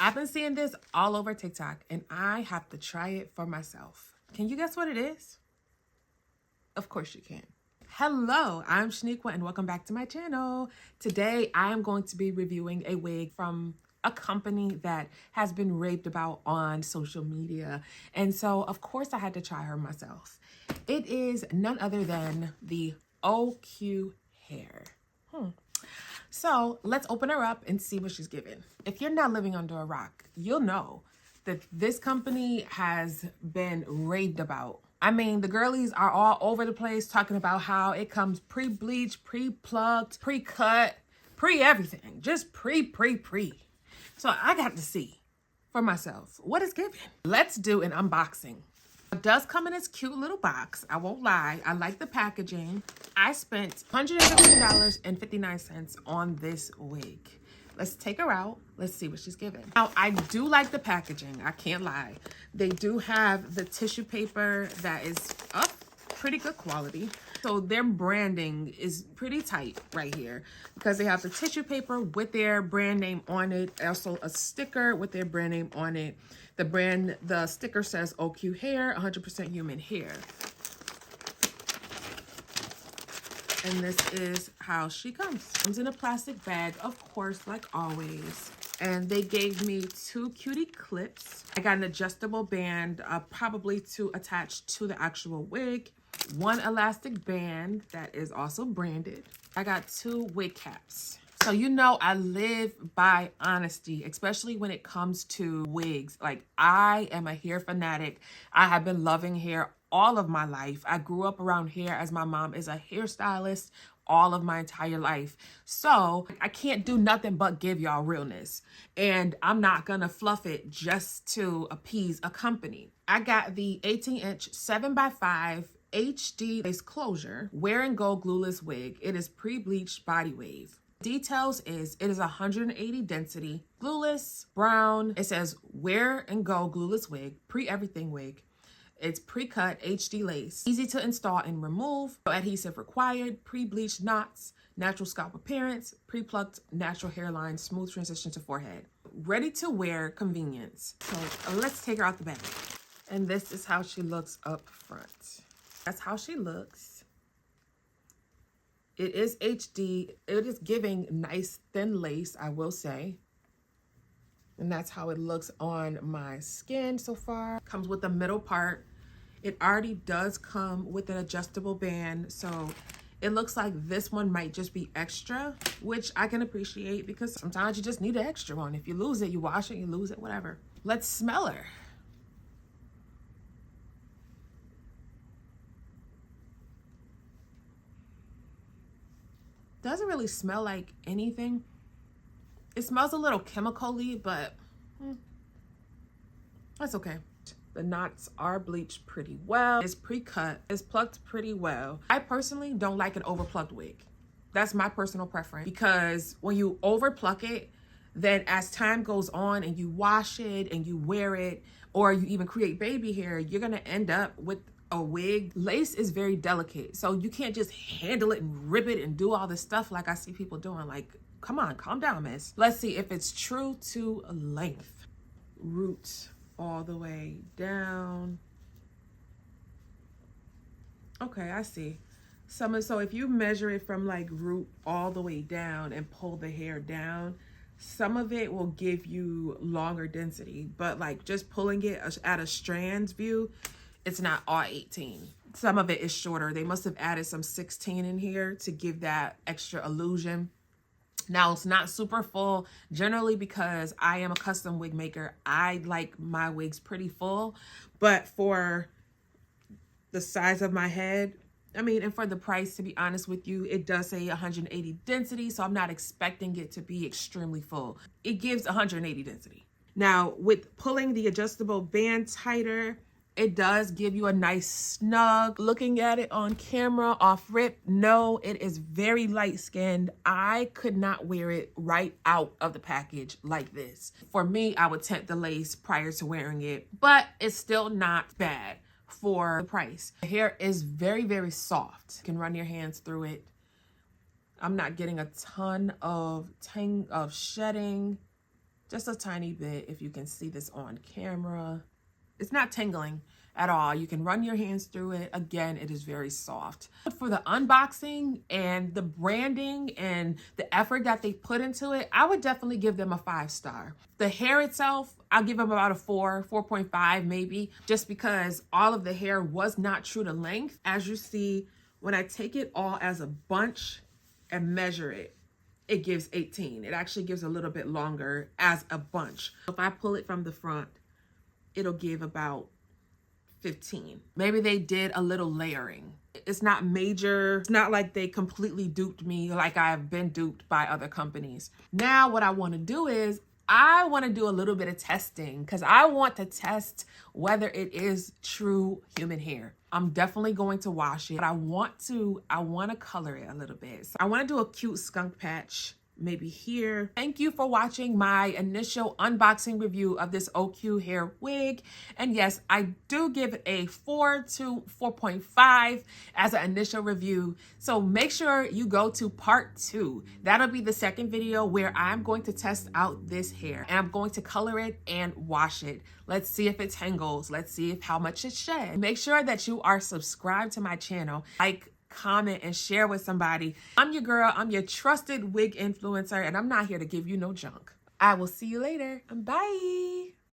I've been seeing this all over TikTok and I have to try it for myself. Can you guess what it is? Of course you can. Hello, I'm Shaniqua and welcome back to my channel. Today I am going to be reviewing a wig from a company that has been raved about on social media. And so of course I had to try her myself. It is none other than the OQ hair. So let's open her up and see what she's given. If you're not living under a rock, you'll know that this company has been raved about. I mean, the girlies are all over the place talking about how it comes pre-bleached, pre-plucked, pre-cut, pre-everything. Just pre. So I got to see for myself what it's given. Let's do an unboxing. It does come in this cute little box. I won't lie. I like the packaging. I spent $115.59 on this wig. Let's take her out. Let's see what she's given. Now, I do like the packaging. I can't lie. They do have the tissue paper that is of pretty good quality. So their branding is pretty tight right here because they have the tissue paper with their brand name on it. Also a sticker with their brand name on it. The sticker says OQ hair, 100% human hair. And this is how she comes. Comes in a plastic bag, of course, like always. And they gave me 2 cutie clips. I got an adjustable band, probably to attach to the actual wig. 1 elastic band that is also branded. I got 2 wig caps. So you know I live by honesty, especially when it comes to wigs. Like, I am a hair fanatic. I have been loving hair all of my life. I grew up around hair as my mom is a hairstylist all of my entire life. So I can't do nothing but give y'all realness. And I'm not gonna fluff it just to appease a company. I got the 18-inch 7x5 HD lace closure wear and go glueless wig. It is pre-bleached body wave. Details is it is 180 density, glueless, brown. It says wear and go glueless wig, pre-everything wig. It's pre-cut HD lace, easy to install and remove, no adhesive required, pre-bleached knots, natural scalp appearance, pre-plucked natural hairline, smooth transition to forehead. Ready to wear convenience. So let's take her out the bag. And this is how she looks up front. That's how she looks. It is HD. It is giving nice thin lace, I will say. And that's how it looks on my skin so far. Comes with the middle part. It already does come with an adjustable band. So it looks like this one might just be extra, which I can appreciate because sometimes you just need an extra one. If you lose it, you wash it, you lose it, whatever. Let's smell her. Doesn't really smell like anything. It smells a little chemical-y, but that's okay. The knots are bleached pretty well. It's pre-cut. It's plucked pretty well. I personally don't like an over-plucked wig. That's my personal preference because when you over-pluck it, then as time goes on and you wash it and you wear it, or you even create baby hair, you're gonna end up with a wig. Lace is very delicate, so you can't just handle it and rip it and do all this stuff like I see people doing. Like, come on, calm down, miss. Let's see if it's true to length. Root all the way down. Okay, I see. So if you measure it from like root all the way down and pull the hair down, some of it will give you longer density, but like just pulling it at a strands view, it's not all 18. Some of it is shorter. They must have added some 16 in here to give that extra illusion. Now, it's not super full, generally because I am a custom wig maker. I like my wigs pretty full, but for the size of my head, I mean, and for the price, to be honest with you, it does say 180 density, so I'm not expecting it to be extremely full. It gives 180 density. Now, with pulling the adjustable band tighter, it does give you a nice snug. Looking at it on camera off rip, no, it is very light skinned. I could not wear it right out of the package like this. For me, I would tent the lace prior to wearing it, but it's still not bad for the price. The hair is very, very soft. You can run your hands through it. I'm not getting a ton of shedding. Just a tiny bit, if you can see this on camera. It's not tingling at all. You can run your hands through it. Again, it is very soft. For the unboxing and the branding and the effort that they put into it, I would definitely give them a 5-star. The hair itself, I'll give them about a 4.5 maybe, just because all of the hair was not true to length. As you see, when I take it all as a bunch and measure it, it gives 18. It actually gives a little bit longer as a bunch. If I pull it from the front, it'll give about 15. Maybe they did a little layering. It's not major. It's not like they completely duped me like I've been duped by other companies. Now what I want to do is I want to do a little bit of testing because I want to test whether it is true human hair. I'm definitely going to wash it, but I want to color it a little bit. So I want to do a cute skunk patch maybe here. Thank you for watching my initial unboxing review of this OQ hair wig. And yes, I do give it a 4 to 4.5 as an initial review. So make sure you go to part 2. That'll be the second video where I'm going to test out this hair and I'm going to color it and wash it. Let's see if it tangles. Let's see if how much it shed. Make sure that you are subscribed to my channel. Like, comment, and share with somebody. I'm your girl. I'm your trusted wig influencer, and I'm not here to give you no junk. I will see you later. Bye.